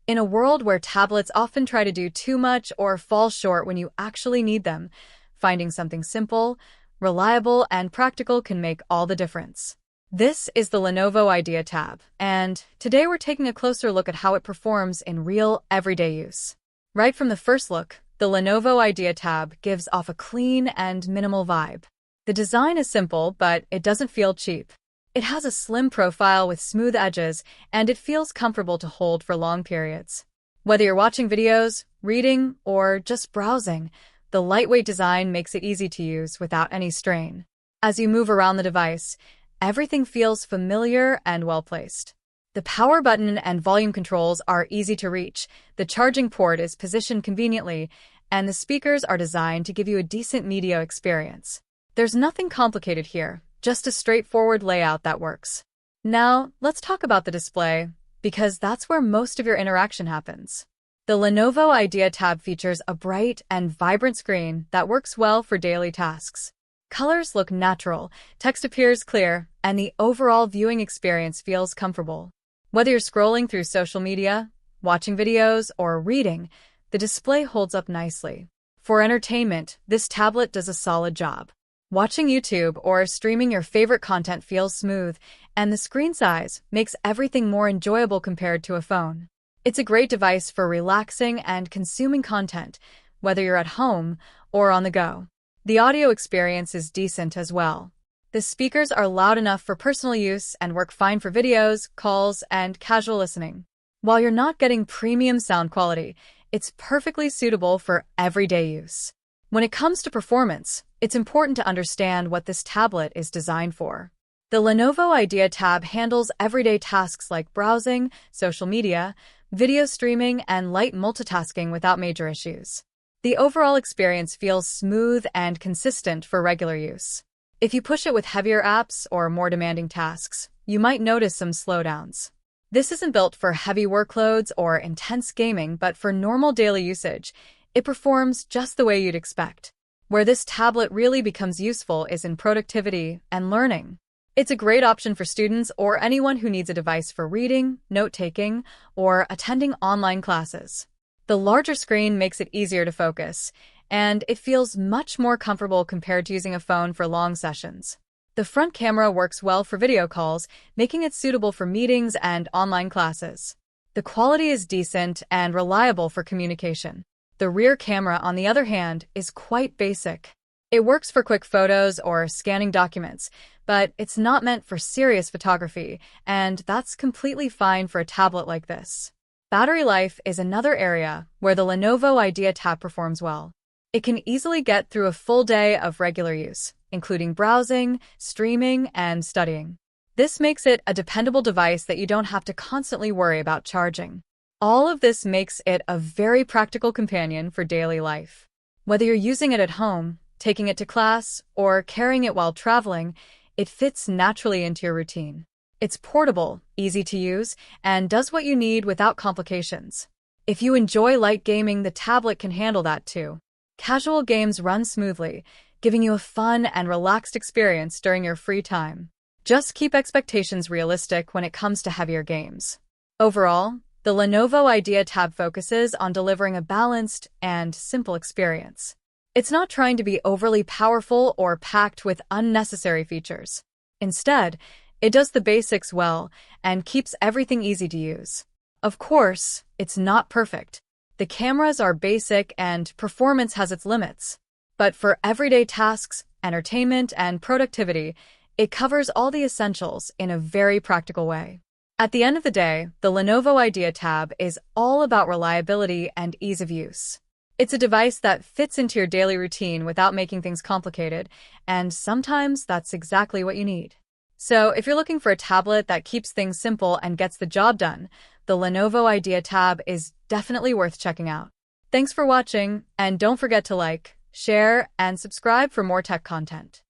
In a world where tablets often try to do too much or fall short when you actually need them, finding something simple, reliable, and practical can make all the difference. This is the Lenovo Idea Tab, and today we're taking a closer look at how it performs in real, everyday use. Right from the first look, the Lenovo Idea Tab gives off a clean and minimal vibe. The design is simple, but it doesn't feel cheap. It has a slim profile with smooth edges, and it feels comfortable to hold for long periods. Whether you're watching videos, reading, or just browsing, the lightweight design makes it easy to use without any strain. As you move around the device, everything feels familiar and well-placed. The power button and volume controls are easy to reach, the charging port is positioned conveniently, and the speakers are designed to give you a decent media experience. There's nothing complicated here, just a straightforward layout that works. Now, let's talk about the display, because that's where most of your interaction happens. The Lenovo Idea Tab features a bright and vibrant screen that works well for daily tasks. Colors look natural, text appears clear, and the overall viewing experience feels comfortable. Whether you're scrolling through social media, watching videos, or reading, the display holds up nicely. For entertainment, this tablet does a solid job. Watching YouTube or streaming your favorite content feels smooth, and the screen size makes everything more enjoyable compared to a phone. It's a great device for relaxing and consuming content, whether you're at home or on the go. The audio experience is decent as well. The speakers are loud enough for personal use and work fine for videos, calls, and casual listening. While you're not getting premium sound quality, it's perfectly suitable for everyday use. When it comes to performance, it's important to understand what this tablet is designed for. The Lenovo Idea Tab handles everyday tasks like browsing, social media, video streaming, and light multitasking without major issues. The overall experience feels smooth and consistent for regular use. If you push it with heavier apps or more demanding tasks, you might notice some slowdowns. This isn't built for heavy workloads or intense gaming, but for normal daily usage, it performs just the way you'd expect. Where this tablet really becomes useful is in productivity and learning. It's a great option for students or anyone who needs a device for reading, note-taking, or attending online classes. The larger screen makes it easier to focus, and it feels much more comfortable compared to using a phone for long sessions. The front camera works well for video calls, making it suitable for meetings and online classes. The quality is decent and reliable for communication. The rear camera, on the other hand, is quite basic. It works for quick photos or scanning documents, but it's not meant for serious photography, and that's completely fine for a tablet like this. Battery life is another area where the Lenovo Idea Tab performs well. It can easily get through a full day of regular use, including browsing, streaming, and studying. This makes it a dependable device that you don't have to constantly worry about charging. All of this makes it a very practical companion for daily life. Whether you're using it at home, taking it to class, or carrying it while traveling, it fits naturally into your routine. It's portable, easy to use, and does what you need without complications. If you enjoy light gaming, the tablet can handle that too. Casual games run smoothly, giving you a fun and relaxed experience during your free time. Just keep expectations realistic when it comes to heavier games. Overall, the Lenovo Idea Tab focuses on delivering a balanced and simple experience. It's not trying to be overly powerful or packed with unnecessary features. Instead, it does the basics well and keeps everything easy to use. Of course, it's not perfect. The cameras are basic and performance has its limits. But for everyday tasks, entertainment, and productivity, it covers all the essentials in a very practical way. At the end of the day, the Lenovo Idea Tab is all about reliability and ease of use. It's a device that fits into your daily routine without making things complicated, and sometimes that's exactly what you need. So if you're looking for a tablet that keeps things simple and gets the job done, the Lenovo Idea Tab is definitely worth checking out. Thanks for watching, and don't forget to like, share, and subscribe for more tech content.